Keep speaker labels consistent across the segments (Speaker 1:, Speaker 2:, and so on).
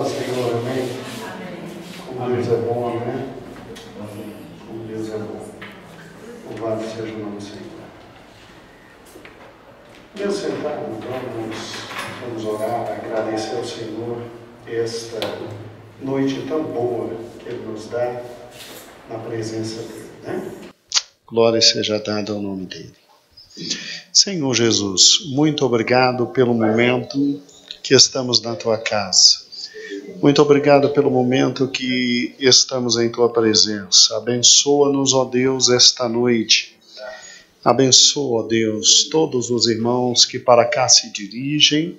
Speaker 1: paz, Senhor, amém? Como Deus é bom, né? Como Deus é bom. Louvado seja o nome do Senhor. Deus sentado, vamos orar, agradecer ao Senhor esta noite tão boa que Ele nos dá na presença dEle, né? Glória seja dada ao nome dEle. Senhor Jesus, muito obrigado pelo momento que estamos na Tua casa. Muito obrigado pelo momento que estamos em Tua presença. Abençoa-nos, ó Deus, esta noite. Abençoa, ó Deus, todos os irmãos que para cá se dirigem.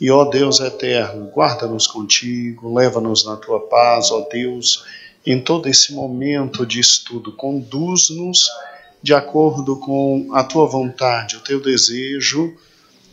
Speaker 1: E, ó Deus eterno, guarda-nos contigo, leva-nos na Tua paz, ó Deus, em todo esse momento de estudo. Conduz-nos de acordo com a Tua vontade, o Teu desejo,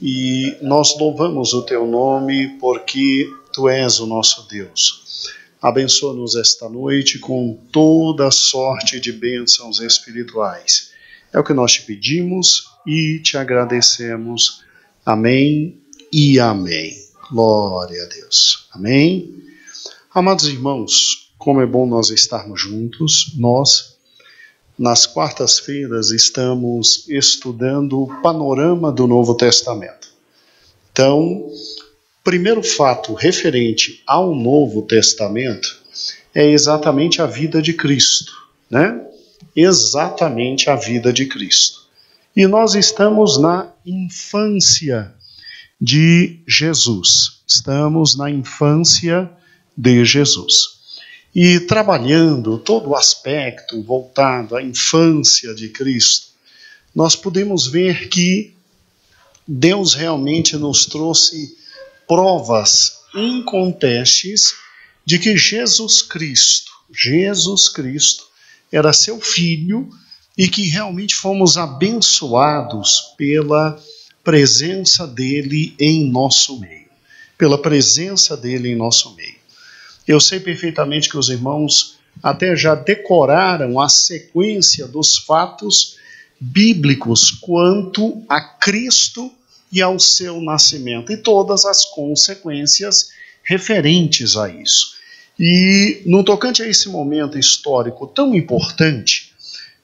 Speaker 1: e nós louvamos o Teu nome porque Tu és o nosso Deus. Abençoa-nos esta noite com toda sorte de bênçãos espirituais. É o que nós te pedimos e te agradecemos. Amém e amém. Glória a Deus. Amém. Amados irmãos, como é bom nós estarmos juntos. Nós, nas quartas-feiras, estamos estudando o panorama do Novo Testamento. Então, primeiro fato referente ao Novo Testamento é exatamente a vida de Cristo, né? Exatamente a vida de Cristo. E nós estamos na infância de Jesus. Estamos na infância de Jesus. E trabalhando todo o aspecto voltado à infância de Cristo, nós podemos ver que Deus realmente nos trouxe provas incontestes de que Jesus Cristo era seu Filho e que realmente fomos abençoados pela presença dele em nosso meio. Pela presença dele em nosso meio. Eu sei perfeitamente que os irmãos até já decoraram a sequência dos fatos bíblicos quanto a Cristo e ao seu nascimento, e todas as consequências referentes a isso. E no tocante a esse momento histórico tão importante,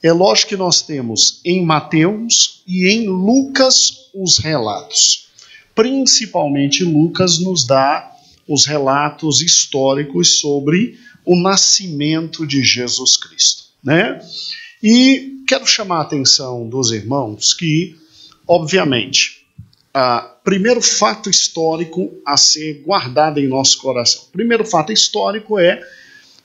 Speaker 1: é lógico que nós temos em Mateus e em Lucas os relatos. Principalmente Lucas nos dá os relatos históricos sobre o nascimento de Jesus Cristo, né? E quero chamar a atenção dos irmãos que, obviamente, primeiro fato histórico a ser guardado em nosso coração. O primeiro fato histórico é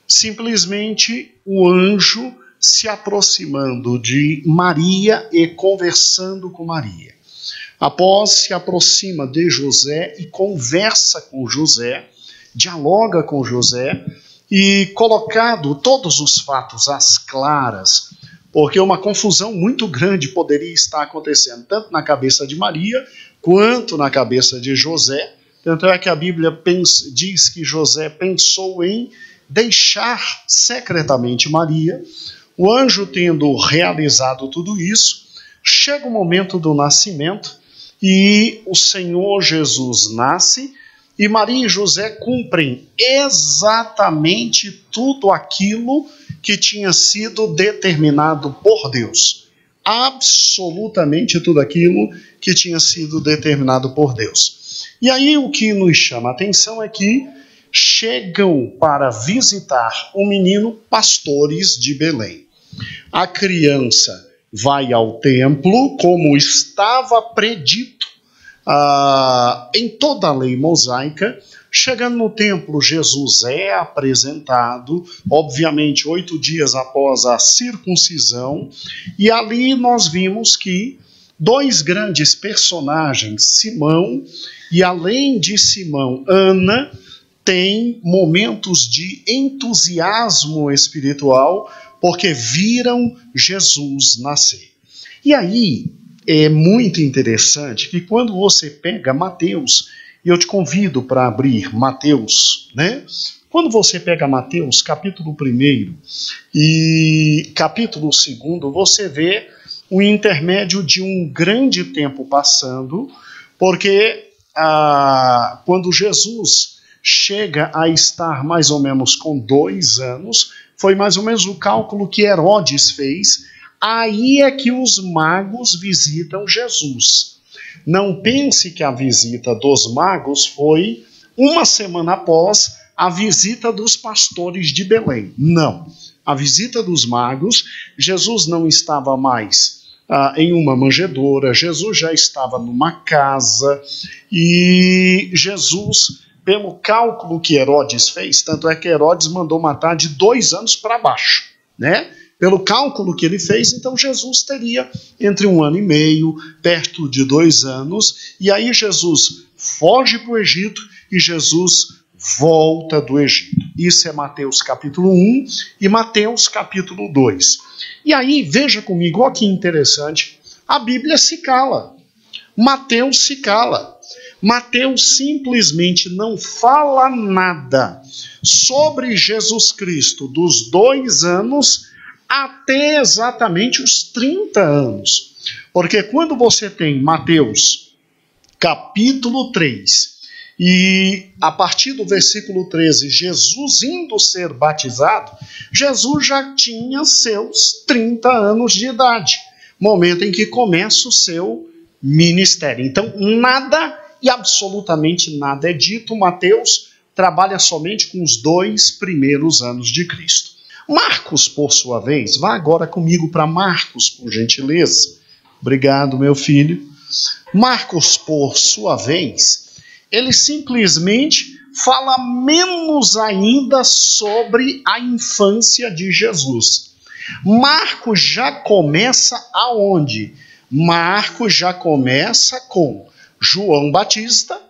Speaker 1: simplesmente o anjo se aproximando de Maria e conversando com Maria. Após se aproxima de José e conversa com José, dialoga com José, e colocado todos os fatos às claras, porque uma confusão muito grande poderia estar acontecendo, tanto na cabeça de Maria, quanto na cabeça de José. Tanto é que a Bíblia diz que José pensou em deixar secretamente Maria. O anjo tendo realizado tudo isso, chega o momento do nascimento, e o Senhor Jesus nasce, e Maria e José cumprem exatamente tudo aquilo que tinha sido determinado por Deus. Absolutamente tudo aquilo que tinha sido determinado por Deus. E aí o que nos chama a atenção é que chegam para visitar o menino pastores de Belém. A criança vai ao templo, como estava predito em toda a lei mosaica. Chegando no templo, Jesus é apresentado, obviamente 8 dias após a circuncisão, e ali nós vimos que 2 grandes personagens, Simão e, além de Simão, Ana, têm momentos de entusiasmo espiritual, porque viram Jesus nascer. E aí é muito interessante que quando você pega Mateus, e eu te convido para abrir Mateus, né? Quando você pega Mateus, capítulo 1 e capítulo 2, você vê o intermédio de um grande tempo passando, porque quando Jesus chega a estar mais ou menos com 2 anos, foi mais ou menos o cálculo que Herodes fez. Aí é que os magos visitam Jesus. Não pense que a visita dos magos foi uma semana após a visita dos pastores de Belém. Não. A visita dos magos, Jesus não estava mais em uma manjedoura, Jesus já estava numa casa, e Jesus, pelo cálculo que Herodes fez, tanto é que Herodes mandou matar de 2 anos para baixo, né? Pelo cálculo que ele fez, então Jesus teria entre 1 ano e meio, perto de 2 anos, e aí Jesus foge para o Egito e Jesus volta do Egito. Isso é Mateus capítulo 1 e Mateus capítulo 2. E aí, veja comigo, olha que interessante, a Bíblia se cala. Mateus se cala. Mateus simplesmente não fala nada sobre Jesus Cristo dos 2 anos até exatamente os 30 anos. Porque quando você tem Mateus capítulo 3, e a partir do versículo 13, Jesus indo ser batizado, Jesus já tinha seus 30 anos de idade, momento em que começa o seu ministério. Então, nada e absolutamente nada é dito. Mateus trabalha somente com os 2 primeiros anos de Cristo. Marcos, por sua vez, vá agora comigo para Marcos, por gentileza. Obrigado, meu filho. Marcos, por sua vez, ele simplesmente fala menos ainda sobre a infância de Jesus. Marcos já começa aonde? Marcos já começa com João Batista,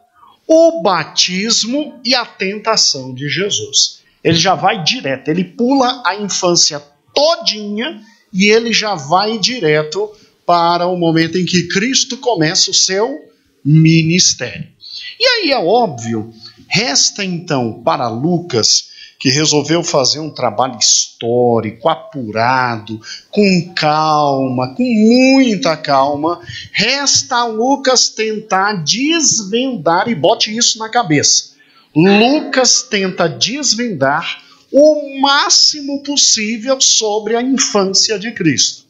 Speaker 1: o batismo e a tentação de Jesus. Ele já vai direto, ele pula a infância todinha e ele já vai direto para o momento em que Cristo começa o seu ministério. E aí é óbvio, resta então para Lucas, que resolveu fazer um trabalho histórico, apurado, com calma, com muita calma, resta a Lucas tentar desvendar, e bote isso na cabeça, Lucas tenta desvendar o máximo possível sobre a infância de Cristo.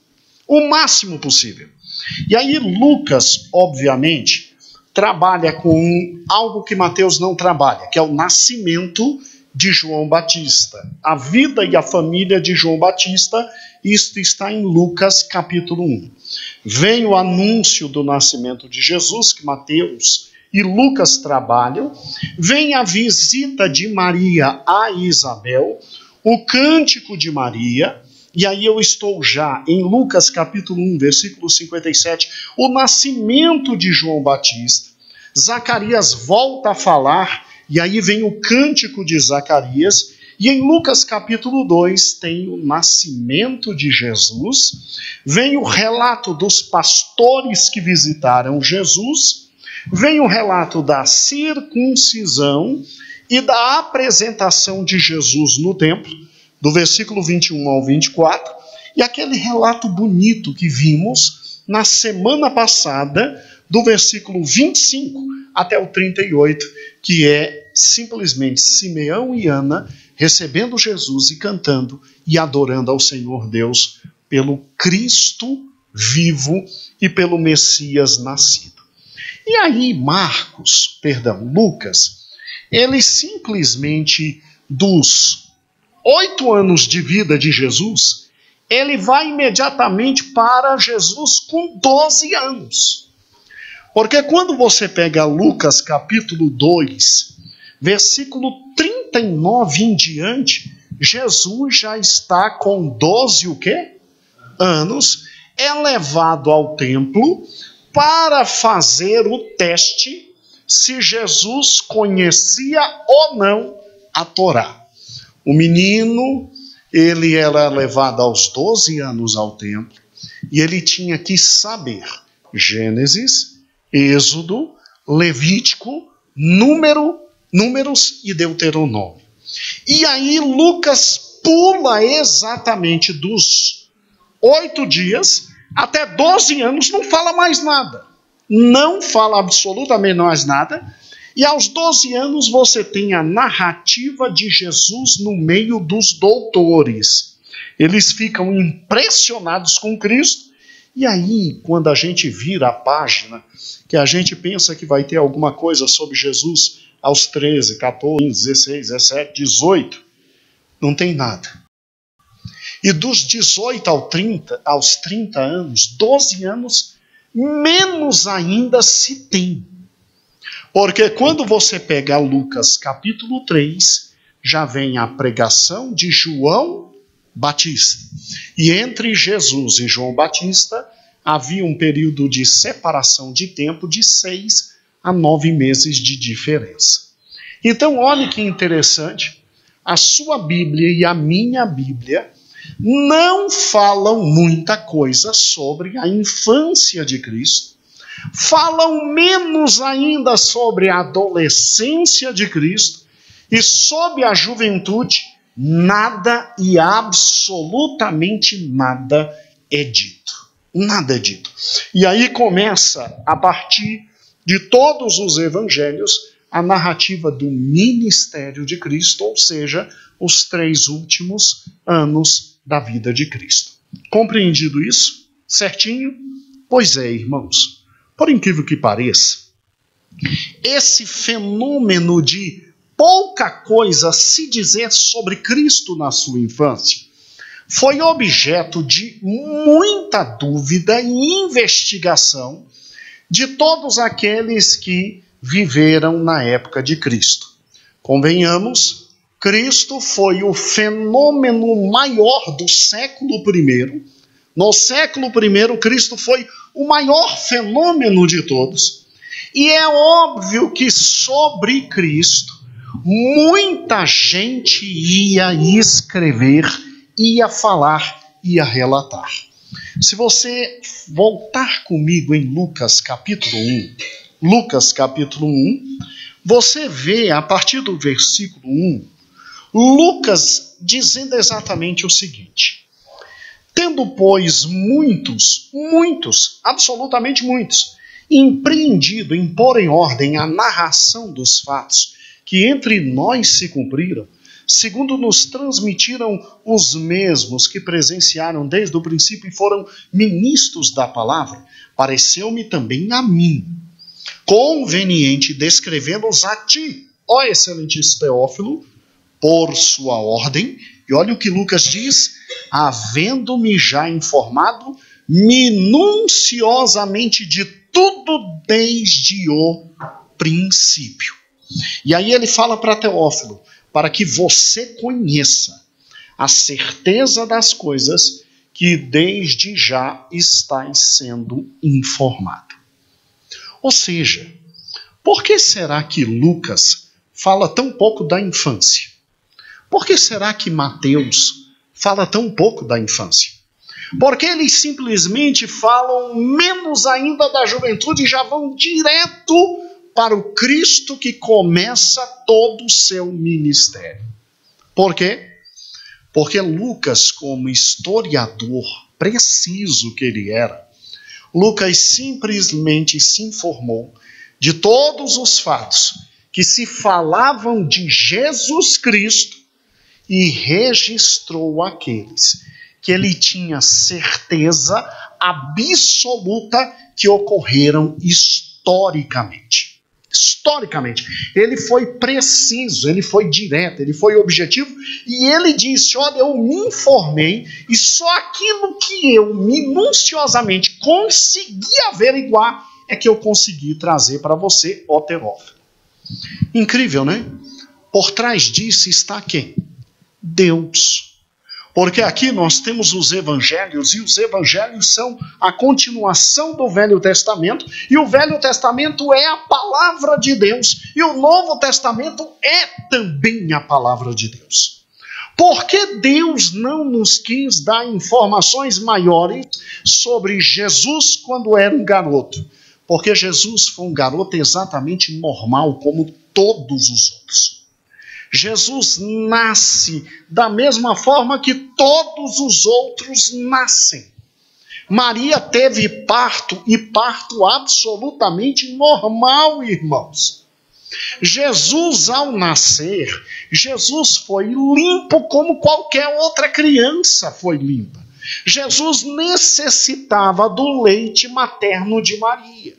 Speaker 1: O máximo possível. E aí Lucas, obviamente, trabalha com algo que Mateus não trabalha, que é o nascimento de João Batista. A vida e a família de João Batista, isto está em Lucas capítulo 1. Vem o anúncio do nascimento de Jesus, que Mateus e Lucas trabalham. Vem a visita de Maria a Isabel, o cântico de Maria. E aí eu estou já em Lucas capítulo 1, versículo 57, o nascimento de João Batista. Zacarias volta a falar, e aí vem o cântico de Zacarias. E em Lucas capítulo 2 tem o nascimento de Jesus, vem o relato dos pastores que visitaram Jesus, vem o relato da circuncisão e da apresentação de Jesus no templo, do versículo 21 ao 24, e aquele relato bonito que vimos na semana passada, do versículo 25 até o 38, que é simplesmente Simeão e Ana recebendo Jesus e cantando e adorando ao Senhor Deus pelo Cristo vivo e pelo Messias nascido. E aí Lucas, ele simplesmente dos 8 anos de vida de Jesus, ele vai imediatamente para Jesus com 12 anos. Porque quando você pega Lucas capítulo 2, versículo 39 em diante, Jesus já está com 12 o quê? Anos, é levado ao templo para fazer o teste se Jesus conhecia ou não a Torá. O menino, ele era levado aos 12 anos ao templo e ele tinha que saber Gênesis, Êxodo, Levítico, Números e Deuteronômio. E aí Lucas pula exatamente dos 8 dias até 12 anos, não fala mais nada. Não fala absolutamente mais nada. E aos 12 anos você tem a narrativa de Jesus no meio dos doutores. Eles ficam impressionados com Cristo, e aí, quando a gente vira a página, que a gente pensa que vai ter alguma coisa sobre Jesus aos 13, 14, 16, 17, 18, não tem nada. E dos 18 aos 30 anos, 12 anos, menos ainda se tem. Porque quando você pega Lucas capítulo 3, já vem a pregação de João Batista. E entre Jesus e João Batista havia um período de separação de tempo de 6 a 9 meses de diferença. Então, olhe que interessante, a sua Bíblia e a minha Bíblia não falam muita coisa sobre a infância de Cristo, falam menos ainda sobre a adolescência de Cristo, e sobre a juventude, nada e absolutamente nada é dito. Nada é dito. E aí começa, a partir de todos os evangelhos, a narrativa do ministério de Cristo, ou seja, os 3 últimos anos da vida de Cristo. Compreendido isso? Certinho? Pois é, irmãos. Por incrível que pareça, esse fenômeno de pouca coisa a se dizer sobre Cristo na sua infância foi objeto de muita dúvida e investigação de todos aqueles que viveram na época de Cristo. Convenhamos, Cristo foi o fenômeno maior do século I. No século I, Cristo foi o maior fenômeno de todos. E é óbvio que sobre Cristo muita gente ia escrever, ia falar, ia relatar. Se você voltar comigo em Lucas capítulo 1, você vê a partir do versículo 1, Lucas dizendo exatamente o seguinte: tendo, pois, muitos, absolutamente muitos, empreendido em pôr em ordem a narração dos fatos que entre nós se cumpriram, segundo nos transmitiram os mesmos que presenciaram desde o princípio e foram ministros da palavra, pareceu-me também a mim conveniente descrevê-los a ti, ó excelentíssimo Teófilo, por sua ordem. E olha o que Lucas diz: havendo-me já informado minuciosamente de tudo desde o princípio. E aí ele fala para Teófilo, para que você conheça a certeza das coisas que desde já estás sendo informado. Ou seja, por que será que Lucas fala tão pouco da infância? Por que será que Mateus fala tão pouco da infância? Porque eles simplesmente falam menos ainda da juventude e já vão direto para o Cristo que começa todo o seu ministério. Por quê? Porque Lucas, como historiador preciso que ele era, Lucas simplesmente se informou de todos os fatos que se falavam de Jesus Cristo e registrou aqueles que ele tinha certeza absoluta que ocorreram historicamente. Historicamente, ele foi preciso, ele foi direto, ele foi objetivo, e ele disse: olha, eu me informei, e só aquilo que eu minuciosamente consegui averiguar é que eu consegui trazer para você, ó Teófilo. Incrível, né? Por trás disso está quem? Deus. Porque aqui nós temos os evangelhos, e os evangelhos são a continuação do Velho Testamento, e o Velho Testamento é a palavra de Deus, e o Novo Testamento é também a palavra de Deus. Por que Deus não nos quis dar informações maiores sobre Jesus quando era um garoto? Porque Jesus foi um garoto exatamente normal, como todos os outros. Jesus nasce da mesma forma que todos os outros nascem. Maria teve parto, e parto absolutamente normal, irmãos. Jesus, ao nascer, Jesus foi limpo como qualquer outra criança foi limpa. Jesus necessitava do leite materno de Maria.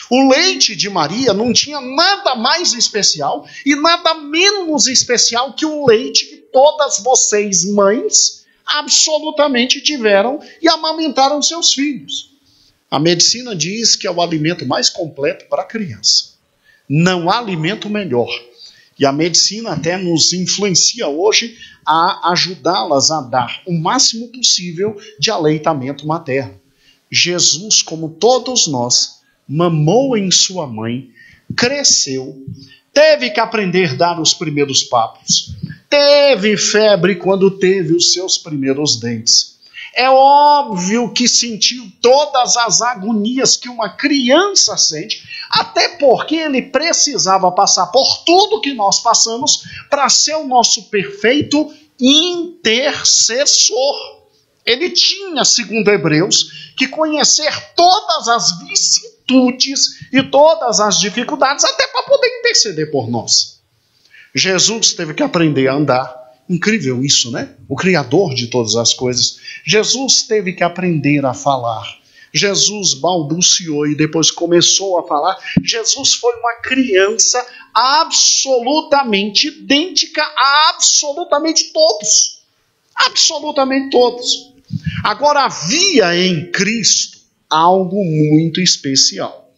Speaker 1: O leite de Maria não tinha nada mais especial e nada menos especial que o leite que todas vocês, mães, absolutamente tiveram e amamentaram seus filhos. A medicina diz que é o alimento mais completo para a criança. Não há alimento melhor. E a medicina até nos influencia hoje a ajudá-las a dar o máximo possível de aleitamento materno. Jesus, como todos nós, mamou em sua mãe, cresceu, teve que aprender a dar os primeiros papos, teve febre quando teve os seus primeiros dentes. É óbvio que sentiu todas as agonias que uma criança sente, até porque ele precisava passar por tudo que nós passamos para ser o nosso perfeito intercessor. Ele tinha, segundo Hebreus, que conhecer todas as vicissitudes e todas as dificuldades, até para poder interceder por nós. Jesus teve que aprender a andar. Incrível isso, né? O Criador de todas as coisas. Jesus teve que aprender a falar. Jesus balbuciou e depois começou a falar. Jesus foi uma criança absolutamente idêntica a absolutamente todos. Absolutamente todos. Agora havia em Cristo algo muito especial.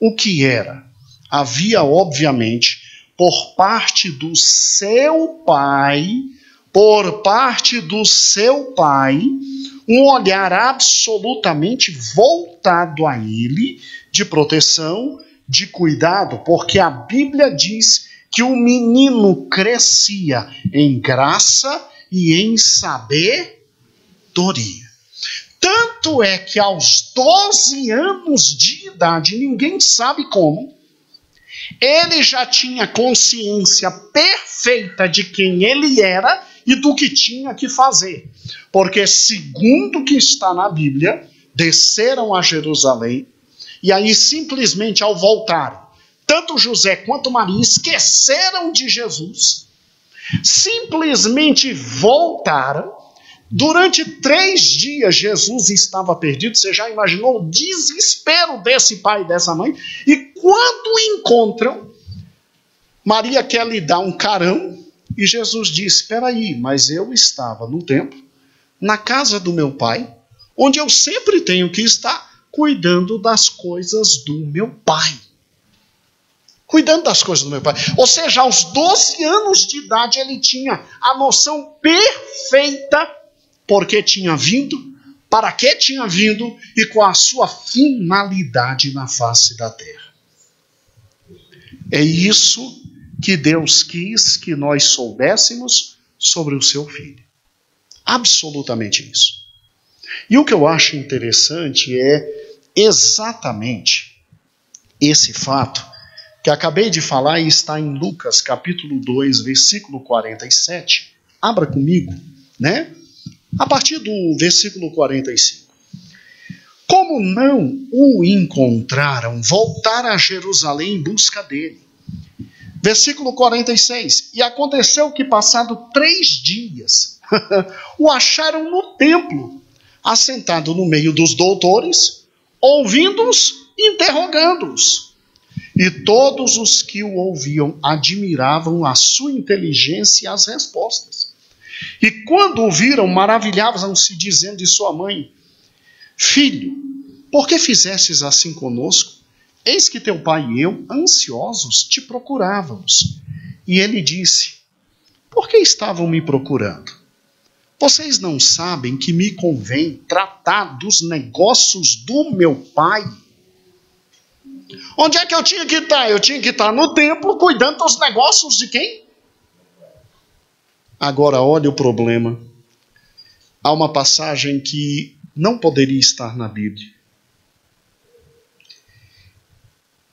Speaker 1: O que era? Havia, obviamente, por parte do seu pai, um olhar absolutamente voltado a ele, de proteção, de cuidado, porque a Bíblia diz que o menino crescia em graça e em sabedoria. Tanto é que aos 12 anos de idade, ninguém sabe como, ele já tinha consciência perfeita de quem ele era e do que tinha que fazer. Porque, segundo o que está na Bíblia, desceram a Jerusalém e aí simplesmente ao voltarem, tanto José quanto Maria esqueceram de Jesus, simplesmente voltaram. Durante 3 dias Jesus estava perdido. Você já imaginou o desespero desse pai e dessa mãe? E quando encontram, Maria quer lhe dar um carão e Jesus diz: espera aí, mas eu estava no templo, na casa do meu pai, onde eu sempre tenho que estar cuidando das coisas do meu pai. Cuidando das coisas do meu pai. Ou seja, aos 12 anos de idade ele tinha a noção perfeita porque tinha vindo, para que tinha vindo e com a sua finalidade na face da terra. É isso que Deus quis que nós soubéssemos sobre o seu filho. Absolutamente isso. E o que eu acho interessante é exatamente esse fato que acabei de falar e está em Lucas capítulo 2, versículo 47. Abra comigo, né? A partir do versículo 45. Como não o encontraram, voltaram a Jerusalém em busca dele. Versículo 46. E aconteceu que, passado 3 dias, o acharam no templo, assentado no meio dos doutores, ouvindo-os, interrogando-os. E todos os que o ouviam admiravam a sua inteligência e as respostas. E quando o viram, maravilhavam-se, dizendo de sua mãe: Filho, por que fizestes assim conosco? Eis que teu pai e eu, ansiosos, te procurávamos. E ele disse: Por que estavam me procurando? Vocês não sabem que me convém tratar dos negócios do meu pai? Onde é que eu tinha que estar? Eu tinha que estar no templo, cuidando dos negócios de quem? Agora, olha o problema. Há uma passagem que não poderia estar na Bíblia.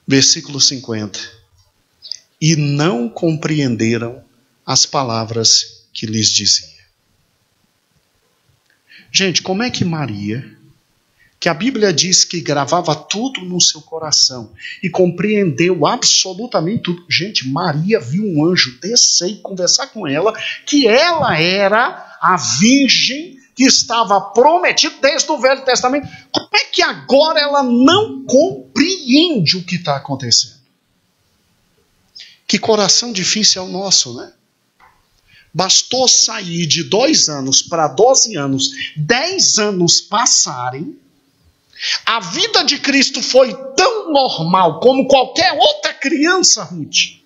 Speaker 1: Versículo 50. E não compreenderam as palavras que lhes dizia. Gente, como é que Maria, que a Bíblia diz que gravava tudo no seu coração e compreendeu absolutamente tudo. Gente, Maria viu um anjo descer e conversar com ela, que ela era a virgem que estava prometida desde o Velho Testamento. Como é que agora ela não compreende o que está acontecendo? Que coração difícil é o nosso, né? Bastou sair de 2 anos para 12 anos, 10 anos passarem, a vida de Cristo foi tão normal como qualquer outra criança, Ruth,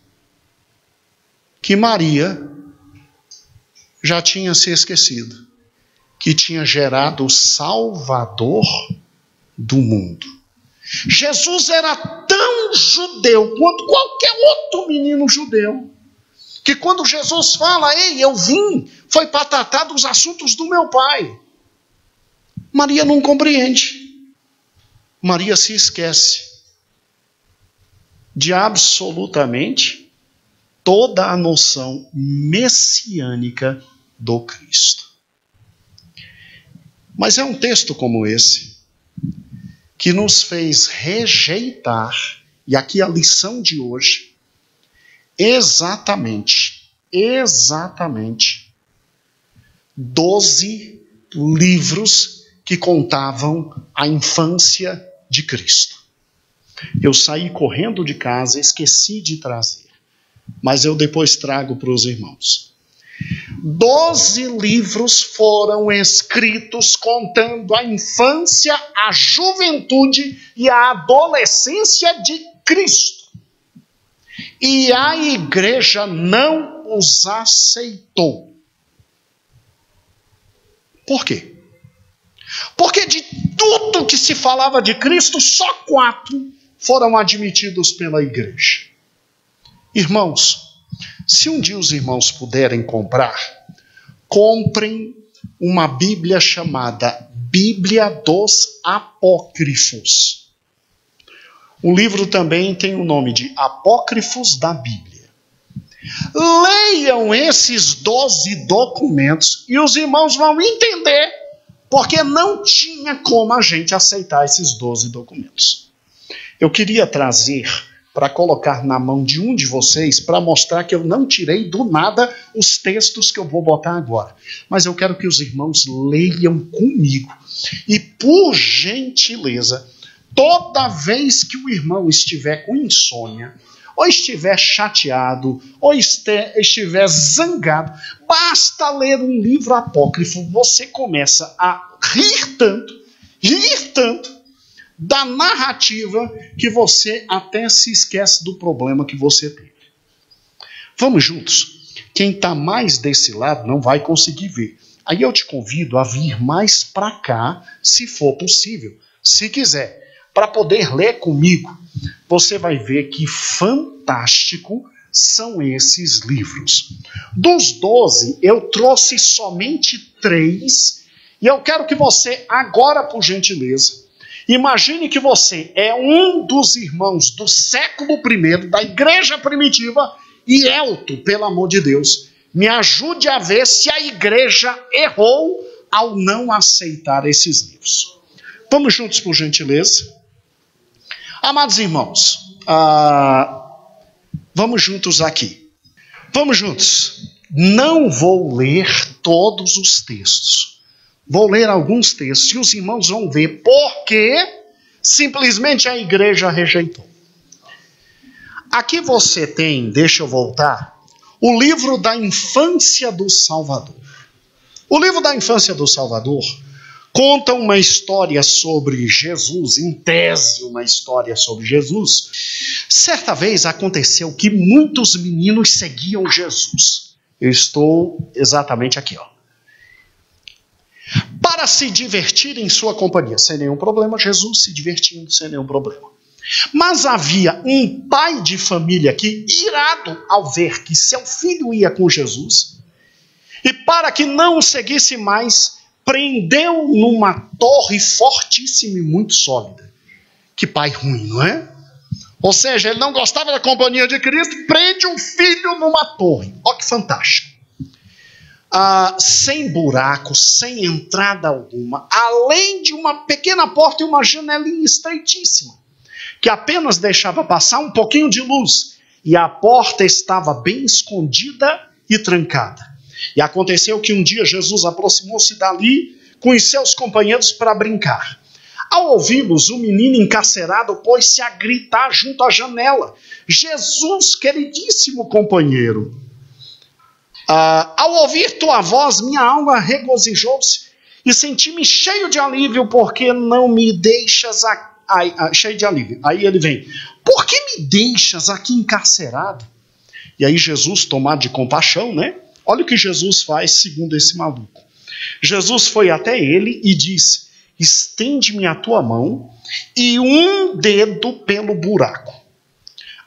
Speaker 1: que Maria já tinha se esquecido que tinha gerado o Salvador do mundo. Jesus era tão judeu quanto qualquer outro menino judeu, que quando Jesus fala, ei, eu vim, foi para tratar dos assuntos do meu pai. Maria não compreende. Maria se esquece de absolutamente toda a noção messiânica do Cristo. Mas é um texto como esse que nos fez rejeitar, e aqui a lição de hoje, exatamente 12 livros que contavam a infância de Cristo. Eu saí correndo de casa, esqueci de trazer, mas eu depois trago para os irmãos. 12 livros foram escritos contando a infância, a juventude e a adolescência de Cristo. E a igreja não os aceitou. Por quê? Porque de tudo que se falava de Cristo, só 4 foram admitidos pela igreja. Irmãos, se um dia os irmãos puderem comprar, comprem uma Bíblia chamada Bíblia dos Apócrifos. O livro também tem o nome de Apócrifos da Bíblia. Leiam esses 12 documentos e os irmãos vão entender porque não tinha como a gente aceitar esses 12 documentos. Eu queria trazer para colocar na mão de um de vocês, para mostrar que eu não tirei do nada os textos que eu vou botar agora. Mas eu quero que os irmãos leiam comigo. E, por gentileza, toda vez que o irmão estiver com insônia, ou estiver chateado, ou estiver zangado, basta ler um livro apócrifo, você começa a rir tanto, da narrativa, que você até se esquece do problema que você teve. Vamos juntos? Quem está mais desse lado não vai conseguir ver. Aí eu te convido a vir mais para cá, se for possível. Se quiser, para poder ler comigo, você vai ver que fantástico são esses livros. Dos 12, eu trouxe somente 3, e eu quero que você, agora por gentileza, imagine que você é um dos irmãos do século I, da igreja primitiva, e Elton, pelo amor de Deus, me ajude a ver se a igreja errou ao não aceitar esses livros. Vamos juntos, por gentileza? Amados irmãos, vamos juntos aqui. Vamos juntos. Não vou ler todos os textos. Vou ler alguns textos e os irmãos vão ver por que simplesmente a igreja rejeitou. Aqui você tem, deixa eu voltar, o livro da infância do Salvador. O livro da infância do Salvador conta uma história sobre Jesus, em tese uma história sobre Jesus. Certa vez aconteceu que muitos meninos seguiam Jesus. Eu estou exatamente aqui, ó. Para se divertir em sua companhia, sem nenhum problema, Jesus se divertindo sem nenhum problema. Mas havia um pai de família que, irado ao ver que seu filho ia com Jesus, e para que não o seguisse mais, prendeu numa torre fortíssima e muito sólida. Que pai ruim, não é? Ou seja, ele não gostava da companhia de Cristo, prende um filho numa torre. Olha que fantástico. sem buraco, sem entrada alguma, além de uma pequena porta e uma janelinha estreitíssima, que apenas deixava passar um pouquinho de luz, e a porta estava bem escondida e trancada. E aconteceu que um dia Jesus aproximou-se dali com os seus companheiros para brincar. Ao ouvi-los, o menino encarcerado pôs-se a gritar junto à janela: Jesus, queridíssimo companheiro, ao ouvir tua voz, minha alma regozijou-se e senti-me cheio de alívio, porque não me deixas cheio de alívio. Aí ele vem: por que me deixas aqui encarcerado? E aí Jesus, tomado de compaixão, né? Olha o que Jesus faz segundo esse maluco. Jesus foi até ele e disse: estende-me a tua mão e um dedo pelo buraco.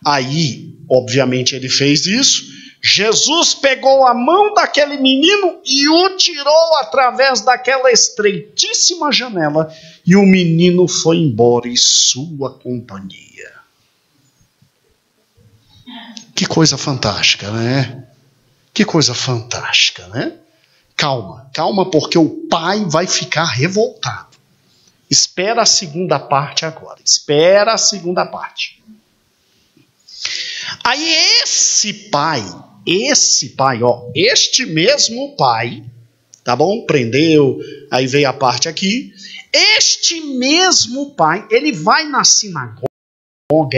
Speaker 1: Aí, obviamente, ele fez isso. Jesus pegou a mão daquele menino e o tirou através daquela estreitíssima janela, e o menino foi embora em sua companhia. Que coisa fantástica, né? Que coisa fantástica, né? Calma, calma, porque o pai vai ficar revoltado. Espera a segunda parte agora. Espera a segunda parte. Aí esse pai, ó, este mesmo pai, tá bom? Prendeu, aí veio a parte aqui. Este mesmo pai, ele vai na sinagoga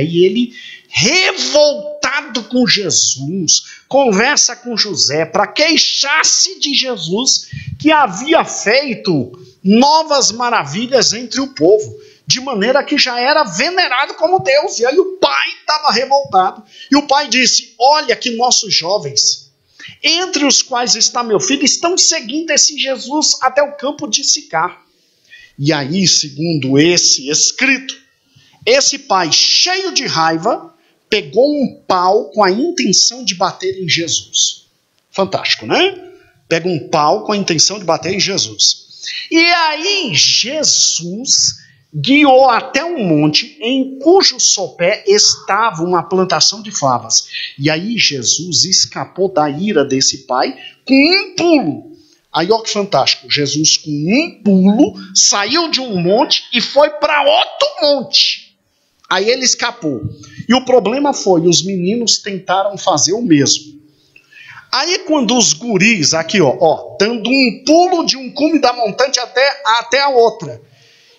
Speaker 1: e ele, revoltado com Jesus, conversa com José para queixar-se de Jesus, que havia feito novas maravilhas entre o povo, de maneira que já era venerado como Deus. E aí o pai estava revoltado. E o pai disse: olha que nossos jovens, entre os quais está meu filho, estão seguindo esse Jesus até o campo de Sicar. E aí, segundo esse escrito, esse pai, cheio de raiva, pegou um pau com a intenção de bater em Jesus. Fantástico, né? Pega um pau com a intenção de bater em Jesus. E aí Jesus guiou até um monte em cujo sopé estava uma plantação de favas. E aí Jesus escapou da ira desse pai com um pulo. Aí olha que fantástico, Jesus com um pulo saiu de um monte e foi para outro monte. Aí ele escapou. E o problema foi, os meninos tentaram fazer o mesmo. Aí quando os guris, aqui ó, dando um pulo de um cume da montanha até a outra,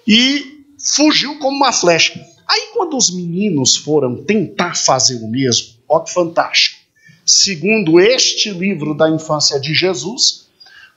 Speaker 1: e fugiu como uma flecha. Aí quando os meninos foram tentar fazer o mesmo, ó que fantástico, segundo este livro da infância de Jesus,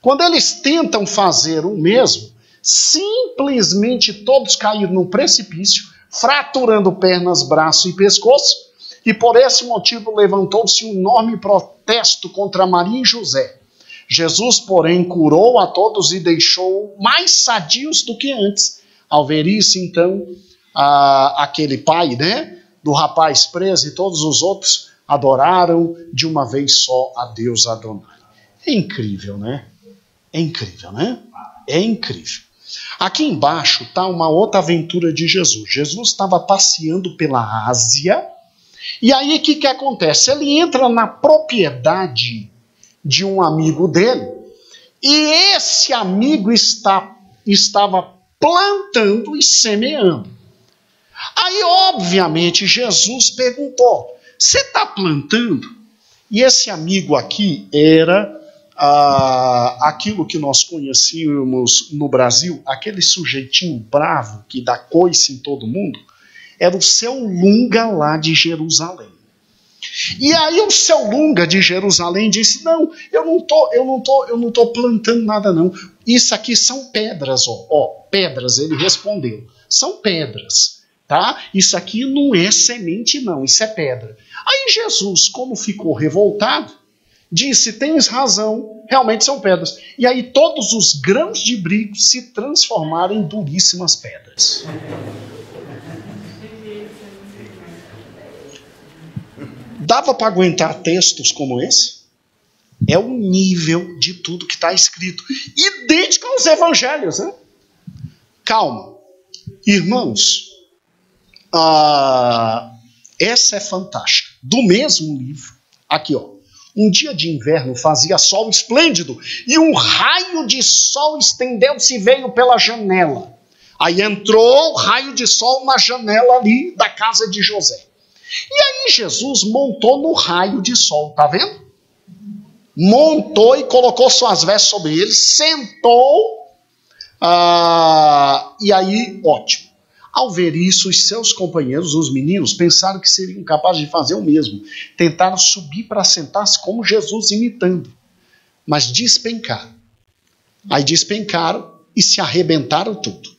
Speaker 1: quando eles tentam fazer o mesmo, simplesmente todos caíram no precipício, fraturando pernas, braço e pescoço, e por esse motivo levantou-se um enorme protesto contra Maria e José. Jesus, porém, curou a todos e deixou mais sadios do que antes. Ao ver isso, então, aquele pai, né, do rapaz preso e todos os outros adoraram de uma vez só a Deus Adonai. É incrível, né? É incrível, né? É incrível. Aqui embaixo está uma outra aventura de Jesus. Jesus estava passeando pela Ásia, e aí o que acontece? Ele entra na propriedade de um amigo dele, e esse amigo estava plantando e semeando. Aí, obviamente, Jesus perguntou: você está plantando? E esse amigo aqui era aquilo que nós conhecíamos no Brasil, aquele sujeitinho bravo que dá coice em todo mundo, era o seu Lunga lá de Jerusalém. E aí o seu Lunga de Jerusalém disse: não, eu não tô plantando nada não. Isso aqui são pedras, pedras. Ele respondeu: são pedras, tá? Isso aqui não é semente não, isso é pedra. Aí Jesus, como ficou revoltado, disse: tens razão, realmente são pedras. E aí todos os grãos de trigo se transformaram em duríssimas pedras. Dava para aguentar textos como esse? É o nível de tudo que está escrito. Idêntico aos evangelhos, né? Calma. Irmãos, essa é fantástica. Do mesmo livro, aqui ó, Um dia de inverno fazia sol esplêndido e um raio de sol estendeu-se e veio pela janela. Aí entrou o raio de sol na janela ali da casa de José. E aí Jesus montou no raio de sol, tá vendo? Montou e colocou suas vestes sobre ele, sentou, e aí, ótimo. Ao ver isso, os seus companheiros, os meninos, pensaram que seriam capazes de fazer o mesmo. Tentaram subir para sentar-se como Jesus, imitando. Mas despencaram. Aí despencaram e se arrebentaram tudo.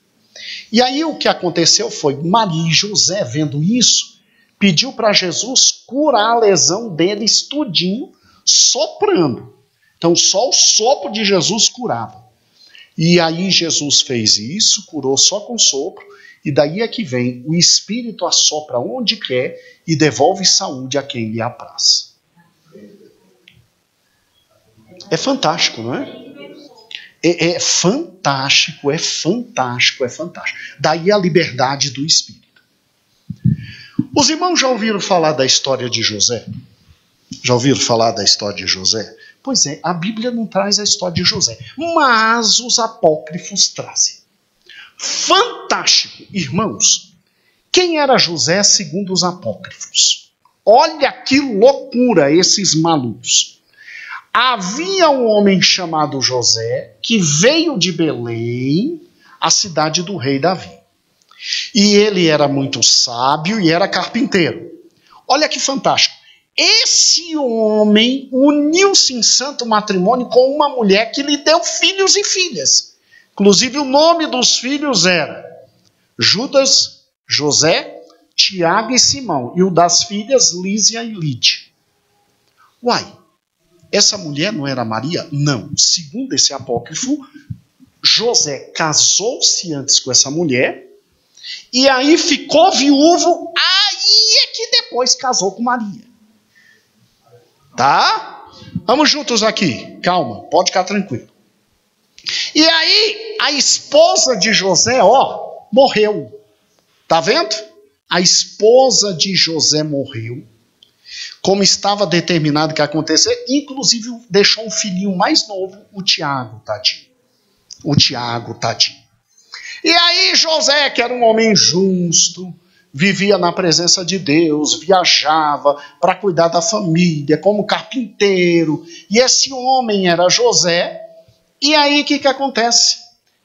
Speaker 1: E aí o que aconteceu foi, Maria e José, vendo isso, pediu para Jesus curar a lesão deles tudinho, soprando. Então só o sopro de Jesus curava. E aí Jesus fez isso, curou só com sopro, e daí é que vem, o Espírito assopra onde quer e devolve saúde a quem lhe apraz. É fantástico, não é? É fantástico, é fantástico, é fantástico. Daí a liberdade do Espírito. Os irmãos já ouviram falar da história de José? Já ouviram falar da história de José? Pois é, a Bíblia não traz a história de José, mas os apócrifos trazem. Fantástico, irmãos. Quem era José segundo os apócrifos? Olha que loucura esses malucos. Havia um homem chamado José que veio de Belém, a cidade do rei Davi. E ele era muito sábio e era carpinteiro. Olha que fantástico. Esse homem uniu-se em santo matrimônio com uma mulher que lhe deu filhos e filhas. Inclusive o nome dos filhos era Judas, José, Tiago e Simão. E o das filhas, Lísia e Lídia. Uai, essa mulher não era Maria? Não. Segundo esse apócrifo, José casou-se antes com essa mulher e aí ficou viúvo, aí é que depois casou com Maria. Tá? Vamos juntos aqui. Calma, pode ficar tranquilo. E aí, a esposa de José, morreu. Tá vendo? A esposa de José morreu. Como estava determinado que ia acontecer, inclusive deixou um filhinho mais novo, o Tiago, tadinho. O Tiago, tadinho. E aí José, que era um homem justo, vivia na presença de Deus, viajava para cuidar da família, como carpinteiro. E esse homem era José. E aí o que acontece?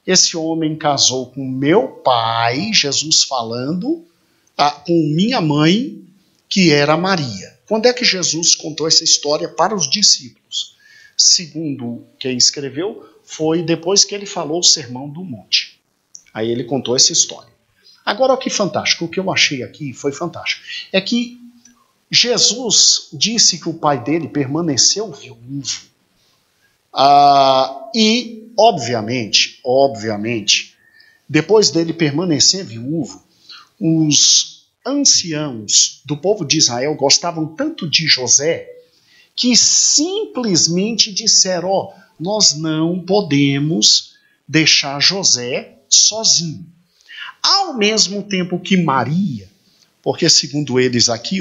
Speaker 1: Esse homem casou com meu pai, Jesus falando, com minha mãe, que era Maria. Quando é que Jesus contou essa história para os discípulos? Segundo quem escreveu, foi depois que ele falou o Sermão do Monte. Aí ele contou essa história. Agora, o que fantástico, o que eu achei aqui foi fantástico, é que Jesus disse que o pai dele permaneceu viúvo. E, obviamente, depois dele permanecer viúvo, os anciãos do povo de Israel gostavam tanto de José que simplesmente disseram, nós não podemos deixar José sozinho. Ao mesmo tempo que Maria, porque segundo eles aqui,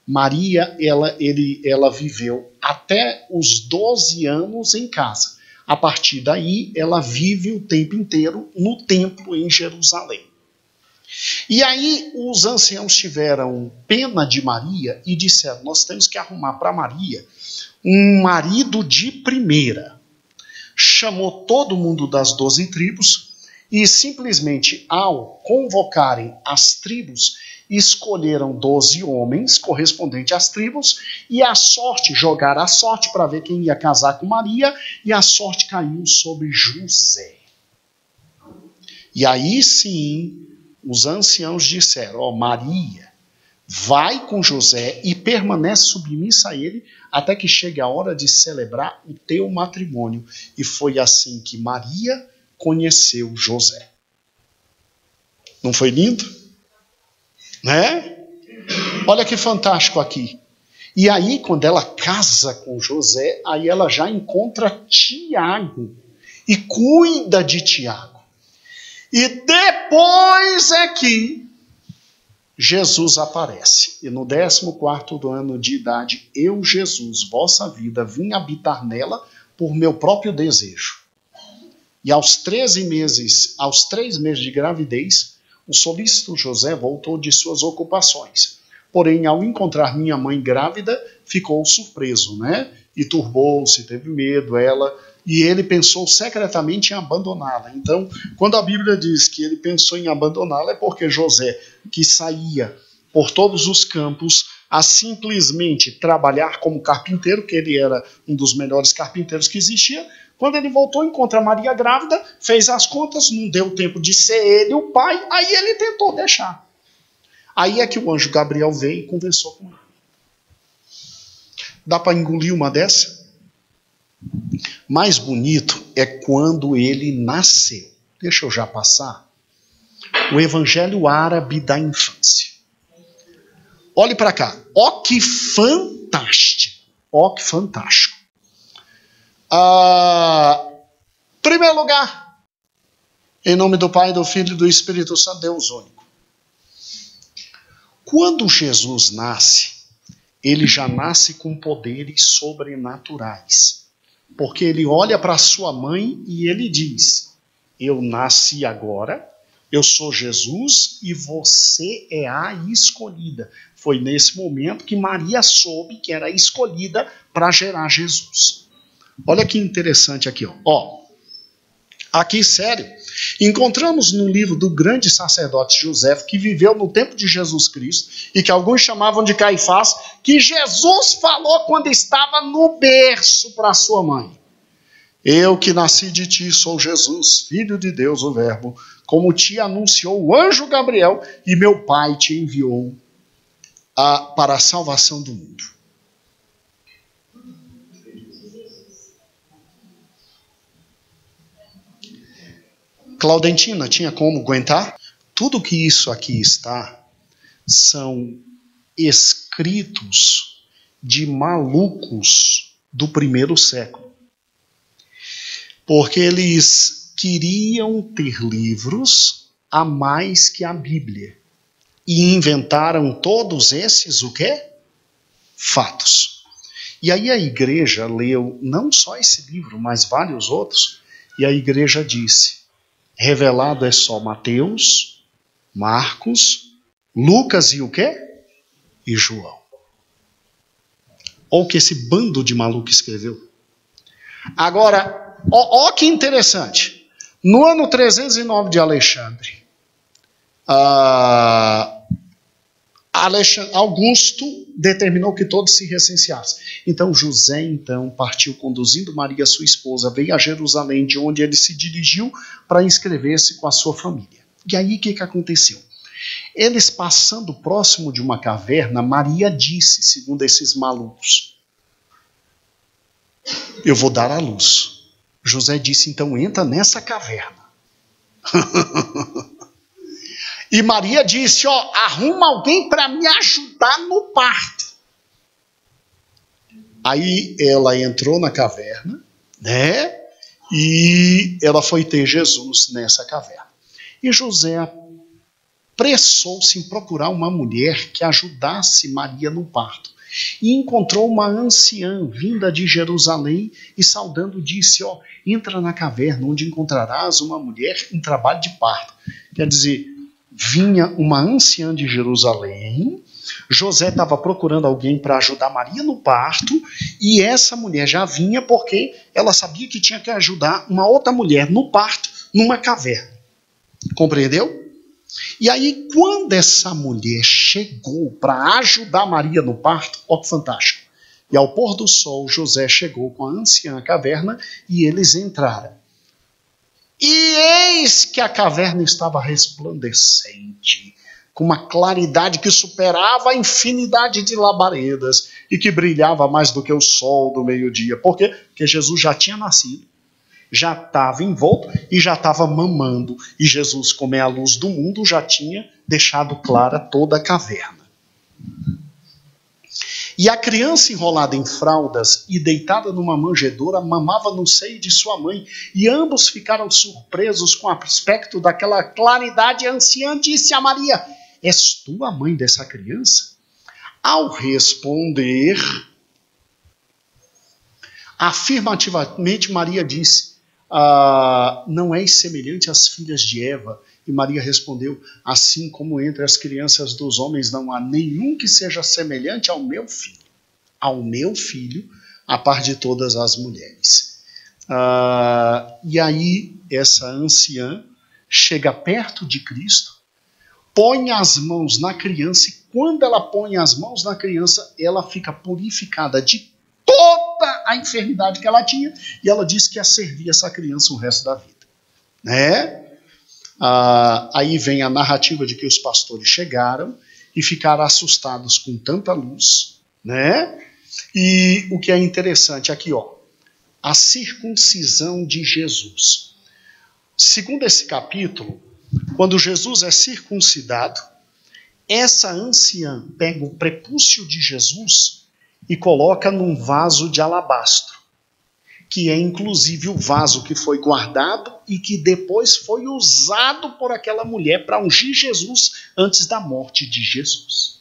Speaker 1: Maria, ela viveu até os 12 anos em casa. A partir daí, ela vive o tempo inteiro no templo em Jerusalém. E aí, os anciãos tiveram pena de Maria e disseram, nós temos que arrumar para Maria um marido de primeira. Chamou todo mundo das 12 tribos e simplesmente, ao convocarem as tribos, escolheram 12 homens correspondentes às tribos e jogaram a sorte para ver quem ia casar com Maria, e a sorte caiu sobre José. E aí sim, os anciãos disseram, Maria, vai com José e permanece submissa a ele até que chegue a hora de celebrar o teu matrimônio. E foi assim que Maria conheceu José. Não foi lindo? Né? Olha que fantástico aqui. E aí, quando ela casa com José, aí ela já encontra Tiago e cuida de Tiago. E depois é que Jesus aparece. E no 14º ano de idade, eu, Jesus, vossa vida, vim habitar nela por meu próprio desejo. E aos 3 meses de gravidez, o solícito José voltou de suas ocupações. Porém, ao encontrar minha mãe grávida, ficou surpreso, né? E turbou-se, teve medo, e ele pensou secretamente em abandoná-la. Então, quando a Bíblia diz que ele pensou em abandoná-la, é porque José, que saía por todos os campos a simplesmente trabalhar como carpinteiro, que ele era um dos melhores carpinteiros que existia, quando ele voltou, encontra Maria grávida, fez as contas, não deu tempo de ser ele o pai, aí ele tentou deixar. Aí é que o anjo Gabriel veio e conversou com ele. Dá para engolir uma dessa? Mais bonito é quando ele nasceu. Deixa eu já passar. O Evangelho Árabe da Infância. Olhe para cá. Ó que fantástico. Ó que fantástico. Primeiro lugar, em nome do Pai, do Filho e do Espírito Santo, Deus único. Quando Jesus nasce, ele já nasce com poderes sobrenaturais. Porque ele olha para sua mãe e ele diz: eu nasci agora, eu sou Jesus e você é a escolhida. Foi nesse momento que Maria soube que era a escolhida para gerar Jesus. Olha que interessante aqui, ó. Aqui, sério, encontramos no livro do grande sacerdote José, que viveu no tempo de Jesus Cristo, e que alguns chamavam de Caifás, que Jesus falou quando estava no berço para sua mãe. Eu que nasci de ti sou Jesus, filho de Deus, o Verbo, como te anunciou o anjo Gabriel, e meu Pai te enviou para a salvação do mundo. Claudentina, tinha como aguentar? Tudo que isso aqui está são escritos de malucos do primeiro século. Porque eles queriam ter livros a mais que a Bíblia. E inventaram todos esses, o quê? Fatos. E aí a igreja leu não só esse livro, mas vários outros, e a igreja disse: revelado é só Mateus, Marcos, Lucas e o quê? E João. Olha o que esse bando de maluco escreveu. Agora, ó que interessante. No ano 309 de Alexandre, Augusto determinou que todos se recenseassem. Então José partiu conduzindo Maria, sua esposa, veio a Jerusalém, de onde ele se dirigiu para inscrever-se com a sua família. E aí o que aconteceu? Eles passando próximo de uma caverna, Maria disse, segundo esses malucos: eu vou dar à luz. José disse: então entra nessa caverna. E Maria disse: arruma alguém para me ajudar no parto. Aí ela entrou na caverna, né? E ela foi ter Jesus nessa caverna. E José apressou-se em procurar uma mulher que ajudasse Maria no parto. E encontrou uma anciã vinda de Jerusalém e saudando disse: entra na caverna onde encontrarás uma mulher em trabalho de parto. Quer dizer, vinha uma anciã de Jerusalém, José estava procurando alguém para ajudar Maria no parto, e essa mulher já vinha porque ela sabia que tinha que ajudar uma outra mulher no parto, numa caverna. Compreendeu? E aí, quando essa mulher chegou para ajudar Maria no parto, ó que fantástico. E ao pôr do sol, José chegou com a anciã à caverna e eles entraram. E eis que a caverna estava resplandecente, com uma claridade que superava a infinidade de labaredas e que brilhava mais do que o sol do meio-dia. Por quê? Porque Jesus já tinha nascido, já estava envolto e já estava mamando. E Jesus, como é a luz do mundo, já tinha deixado clara toda a caverna. E a criança enrolada em fraldas e deitada numa manjedoura mamava no seio de sua mãe. E ambos ficaram surpresos com o aspecto daquela claridade. A anciã disse a Maria: és tu a mãe dessa criança? Ao responder afirmativamente, Maria disse, não és semelhante às filhas de Eva? E Maria respondeu, assim como entre as crianças dos homens não há nenhum que seja semelhante ao meu filho, a par de todas as mulheres. E aí essa anciã chega perto de Cristo, põe as mãos na criança, e quando ela põe as mãos na criança, ela fica purificada de toda a enfermidade que ela tinha, e ela disse que ia servir essa criança o resto da vida. Né? Aí vem a narrativa de que os pastores chegaram e ficaram assustados com tanta luz, né? E o que é interessante aqui, a circuncisão de Jesus. Segundo esse capítulo, quando Jesus é circuncidado, essa anciã pega o prepúcio de Jesus e coloca num vaso de alabastro, que é inclusive o vaso que foi guardado e que depois foi usado por aquela mulher para ungir Jesus antes da morte de Jesus.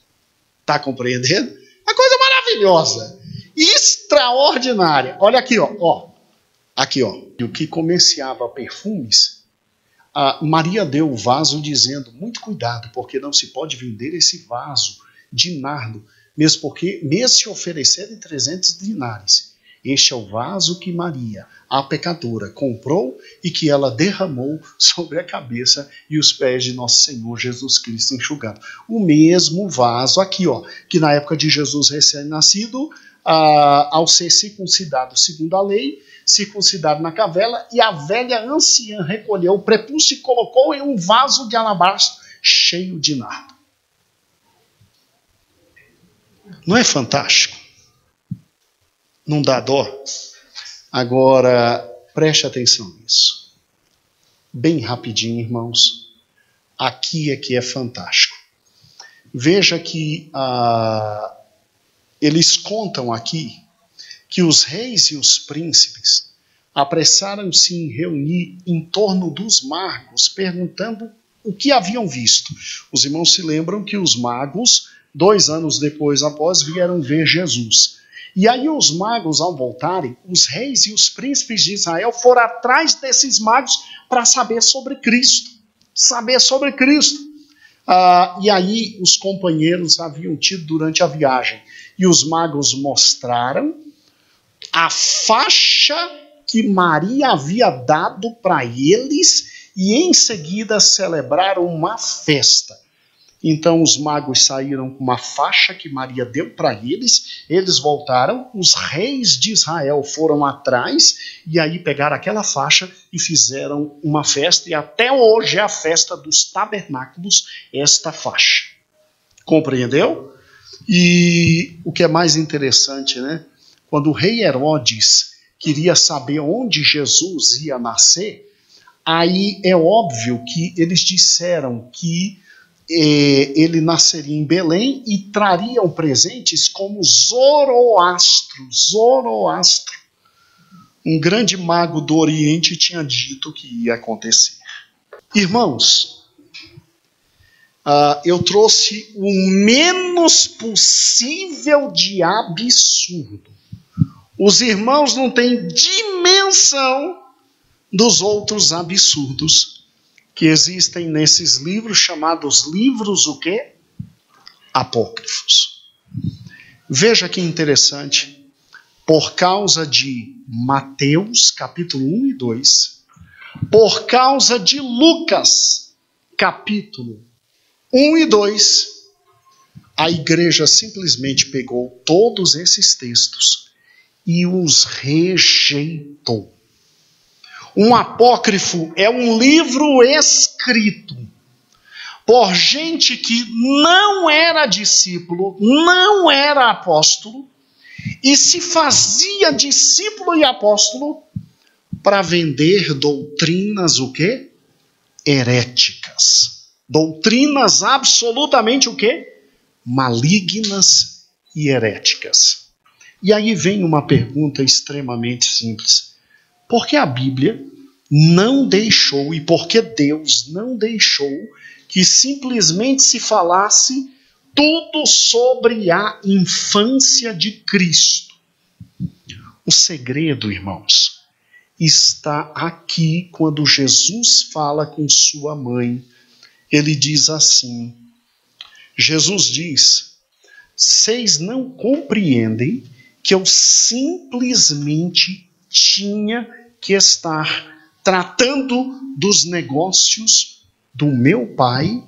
Speaker 1: Está compreendendo? Uma coisa maravilhosa, extraordinária. Olha aqui, aqui, e o que comerciava perfumes, Maria deu o vaso dizendo, muito cuidado, porque não se pode vender esse vaso de nardo, mesmo se oferecerem 300 dinares. Este é o vaso que Maria, a pecadora, comprou e que ela derramou sobre a cabeça e os pés de nosso Senhor Jesus Cristo enxugando. O mesmo vaso aqui, que na época de Jesus recém-nascido, ao ser circuncidado segundo a lei, circuncidado na cavela, e a velha anciã recolheu o prepúcio e colocou em um vaso de alabastro cheio de nardo. Não é fantástico? Não dá dó? Agora, preste atenção nisso. Bem rapidinho, irmãos. Aqui é que é fantástico. Veja que eles contam aqui que os reis e os príncipes apressaram-se em reunir em torno dos magos, perguntando o que haviam visto. Os irmãos se lembram que os magos, 2 anos depois após, vieram ver Jesus. E aí os magos, ao voltarem, os reis e os príncipes de Israel foram atrás desses magos para saber sobre Cristo. E aí os companheiros haviam tido durante a viagem. E os magos mostraram a faixa que Maria havia dado para eles e em seguida celebraram uma festa. Então os magos saíram com uma faixa que Maria deu para eles, eles voltaram, os reis de Israel foram atrás e aí pegaram aquela faixa e fizeram uma festa, e até hoje é a festa dos tabernáculos, esta faixa. Compreendeu? E o que é mais interessante, né? Quando o rei Herodes queria saber onde Jesus ia nascer, aí é óbvio que eles disseram que ele nasceria em Belém e trariam presentes como Zoroastro. Um grande mago do Oriente tinha dito que ia acontecer. Irmãos, eu trouxe o menos possível de absurdo. Os irmãos não têm dimensão dos outros absurdos que existem nesses livros chamados livros o quê? Apócrifos. Veja que interessante. Por causa de Mateus, capítulo 1 e 2, por causa de Lucas, capítulo 1 e 2, a igreja simplesmente pegou todos esses textos e os rejeitou. Um apócrifo é um livro escrito por gente que não era discípulo, não era apóstolo, e se fazia discípulo e apóstolo para vender doutrinas o quê? Heréticas. Doutrinas absolutamente o quê? Malignas e heréticas. E aí vem uma pergunta extremamente simples. Por que a Bíblia não deixou, e por que Deus não deixou que que simplesmente se falasse tudo sobre a infância de Cristo. O segredo, irmãos, está aqui quando Jesus fala com sua mãe. Ele diz assim, Jesus diz, vocês não compreendem que eu simplesmente tinha que estar tratando dos negócios do meu pai?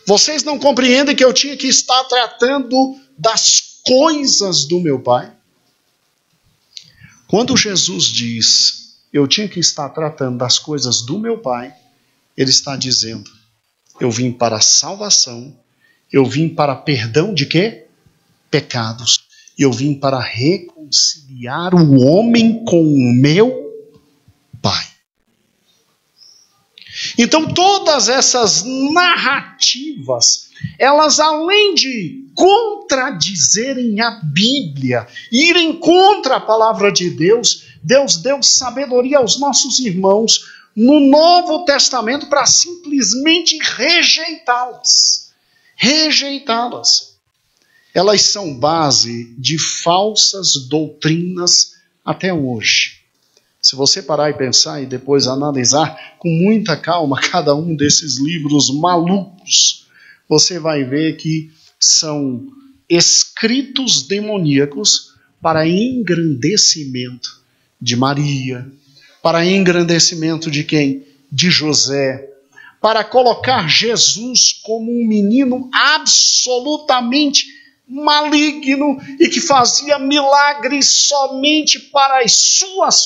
Speaker 1: Vocês não compreendem que eu tinha que estar tratando das coisas do meu pai? Quando Jesus diz, eu tinha que estar tratando das coisas do meu pai, ele está dizendo, eu vim para a salvação, eu vim para perdão de quê? Pecados. Eu vim para reconciliar o homem com o meu pai. Então todas essas narrativas, elas além de contradizerem a Bíblia, irem contra a palavra de Deus, Deus deu sabedoria aos nossos irmãos no Novo Testamento para simplesmente rejeitá-las. Rejeitá-las. Elas são base de falsas doutrinas até hoje. Se você parar e pensar e depois analisar com muita calma cada um desses livros malucos, você vai ver que são escritos demoníacos para engrandecimento de Maria, para engrandecimento de quem? De José, para colocar Jesus como um menino absolutamente maligno e que fazia milagres somente para as seus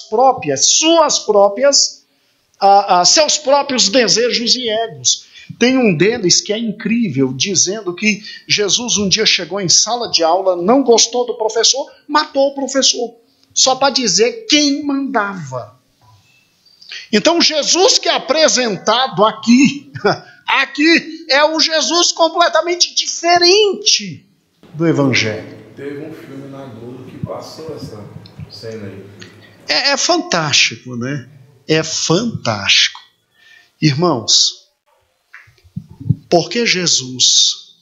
Speaker 1: próprios desejos e egos. Tem um deles que é incrível, dizendo que Jesus um dia chegou em sala de aula, não gostou do professor, matou o professor, só para dizer quem mandava. Então Jesus que é apresentado aqui é o Jesus completamente diferente do Evangelho.
Speaker 2: Teve um filme na Globo que passou essa cena aí.
Speaker 1: É fantástico, né? É fantástico. Irmãos, porque Jesus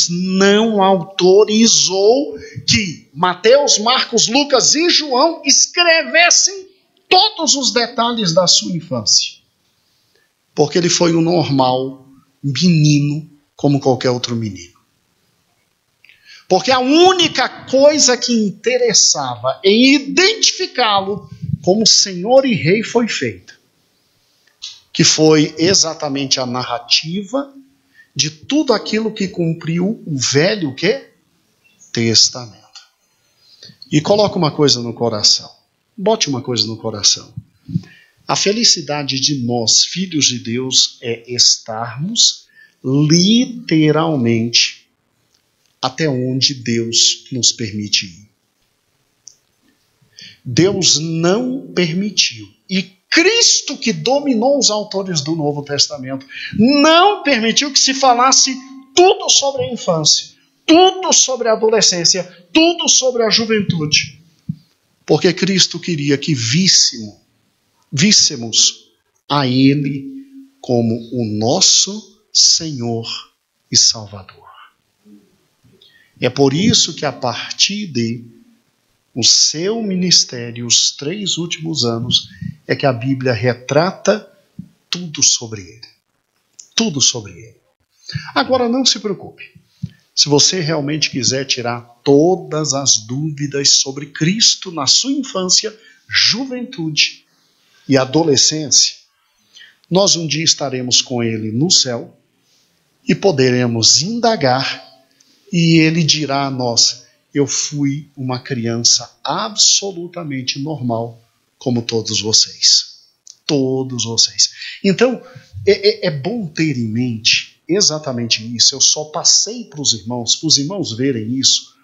Speaker 1: não autorizou que Mateus, Marcos, Lucas e João escrevessem todos os detalhes da sua infância. Porque ele foi um normal menino como qualquer outro menino. Porque a única coisa que interessava em identificá-lo como Senhor e Rei foi feita. Que foi exatamente a narrativa de tudo aquilo que cumpriu o Velho quê? Testamento. E coloca uma coisa no coração. Bote uma coisa no coração. A felicidade de nós, filhos de Deus, é estarmos literalmente até onde Deus nos permite ir. Deus não permitiu. E Cristo, que dominou os autores do Novo Testamento, não permitiu que se falasse tudo sobre a infância, tudo sobre a adolescência, tudo sobre a juventude. Porque Cristo queria que víssemos a Ele como o nosso Senhor e Salvador. É por isso que a partir de o seu ministério, os 3 últimos anos, é que a Bíblia retrata tudo sobre ele. Tudo sobre ele. Agora não se preocupe. Se você realmente quiser tirar todas as dúvidas sobre Cristo na sua infância, juventude e adolescência, nós um dia estaremos com ele no céu e poderemos indagar e ele dirá a nós, eu fui uma criança absolutamente normal, como todos vocês. Todos vocês. Então, é bom ter em mente exatamente isso. Eu só passei para os irmãos verem isso,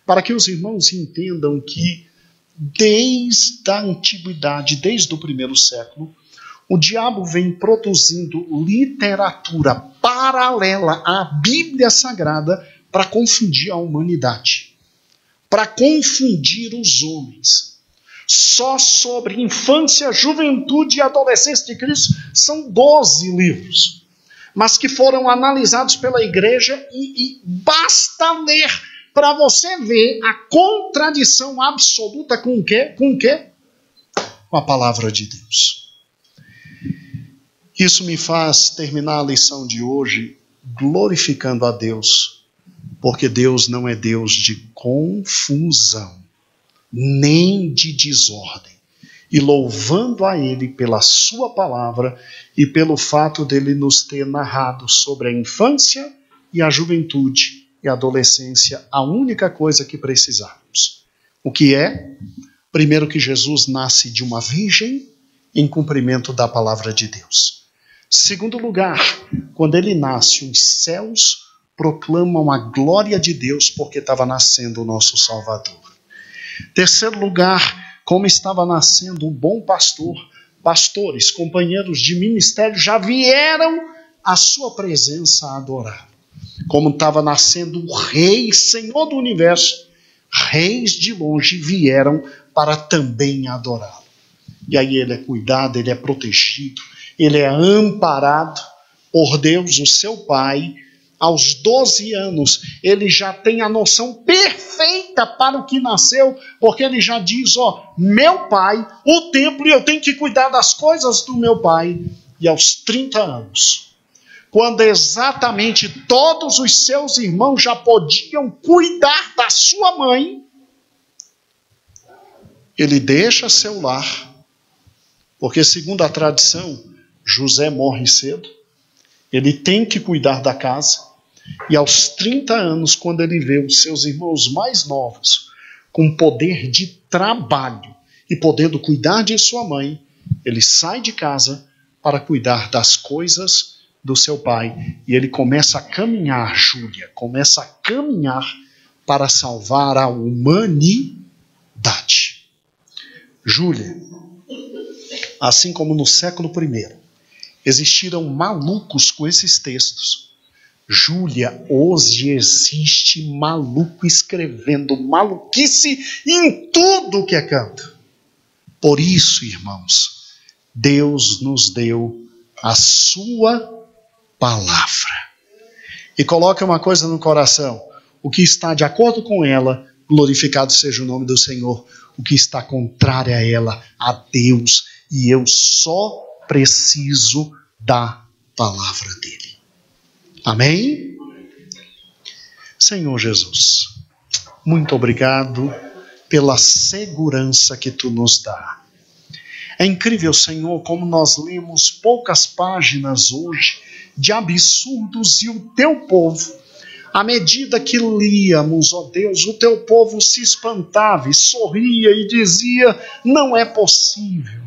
Speaker 1: para que os irmãos entendam que desde a antiguidade, desde o 1º século, o diabo vem produzindo literatura paralela à Bíblia Sagrada para confundir a humanidade, para confundir os homens. só sobre infância, juventude e adolescência de Cristo, são 12 livros, mas que foram analisados pela igreja e basta ler para você ver a contradição absoluta com o quê? Com o quê? Com a palavra de Deus. Isso me faz terminar a lição de hoje glorificando a Deus, porque Deus não é Deus de confusão, nem de desordem, e louvando a Ele pela sua palavra e pelo fato dele nos ter narrado sobre a infância e a juventude e a adolescência, a única coisa que precisamos. O que é? Primeiro, que Jesus nasce de uma virgem em cumprimento da palavra de Deus. Segundo lugar, quando ele nasce, os céus proclamam a glória de Deus porque estava nascendo o nosso Salvador. Terceiro lugar, como estava nascendo o bom pastor, pastores, companheiros de ministério já vieram à sua presença adorar. Como estava nascendo o Rei, Senhor do Universo, reis de longe vieram para também adorá-lo. E aí ele é cuidado, ele é protegido, ele é amparado por Deus, o seu Pai. Aos 12 anos, ele já tem a noção perfeita para o que nasceu, porque ele já diz, meu pai, o templo, e eu tenho que cuidar das coisas do meu pai. E aos 30 anos, quando exatamente todos os seus irmãos já podiam cuidar da sua mãe, ele deixa seu lar, porque segundo a tradição, José morre cedo, ele tem que cuidar da casa. E aos 30 anos, quando ele vê os seus irmãos mais novos com poder de trabalho e podendo cuidar de sua mãe, ele sai de casa para cuidar das coisas do seu pai. E ele começa a caminhar, Júlia, começa a caminhar para salvar a humanidade. Júlia, assim como no século I, existiram malucos com esses textos, Júlia, hoje existe maluco escrevendo maluquice em tudo que é canto. Por isso, irmãos, Deus nos deu a sua palavra. E coloque uma coisa no coração: o que está de acordo com ela, glorificado seja o nome do Senhor. O que está contrário a ela, a Deus. E eu só preciso da palavra dele. Amém? Senhor Jesus, muito obrigado pela segurança que tu nos dá. É incrível, Senhor, como nós lemos poucas páginas hoje de absurdos, e o teu povo, à medida que líamos, ó Deus, o teu povo se espantava e sorria e dizia, não é possível.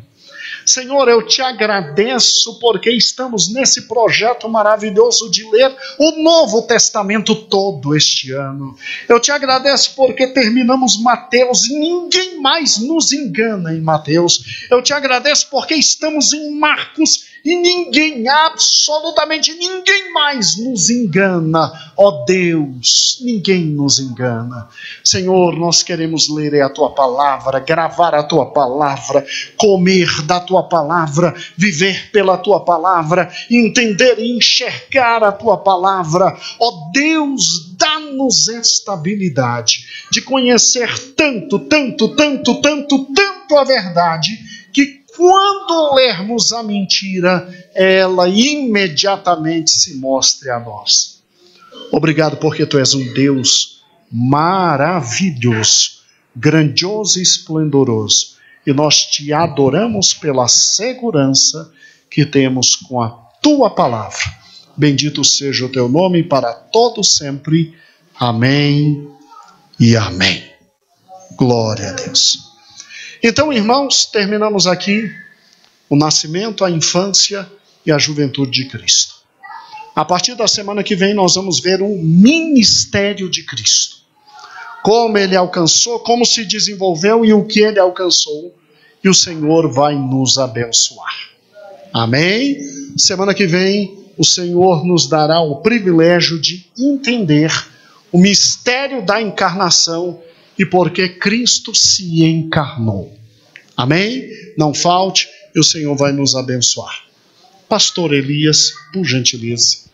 Speaker 1: Senhor, eu te agradeço porque estamos nesse projeto maravilhoso de ler o Novo Testamento todo este ano. Eu te agradeço porque terminamos Mateus e ninguém mais nos engana em Mateus. Eu te agradeço porque estamos em Marcos e ninguém, absolutamente ninguém mais nos engana. Ó Deus, ninguém nos engana. Senhor, nós queremos ler a tua palavra, gravar a tua palavra, comer da tua palavra, viver pela tua palavra, entender e enxergar a tua palavra. Ó Deus, dá-nos esta habilidade de conhecer tanto a verdade, que quando lermos a mentira, ela imediatamente se mostre a nós. Obrigado porque tu és um Deus maravilhoso, grandioso e esplendoroso. E nós te adoramos pela segurança que temos com a tua palavra. Bendito seja o teu nome para todos sempre. Amém e amém. Glória a Deus. Então, irmãos, terminamos aqui o nascimento, a infância e a juventude de Cristo. A partir da semana que vem nós vamos ver o ministério de Cristo. Como ele alcançou, como se desenvolveu e o que ele alcançou. E o Senhor vai nos abençoar. Amém? Semana que vem o Senhor nos dará o privilégio de entender o mistério da encarnação e por que Cristo se encarnou. Amém? Não falte e o Senhor vai nos abençoar. Pastor Elias, por gentileza.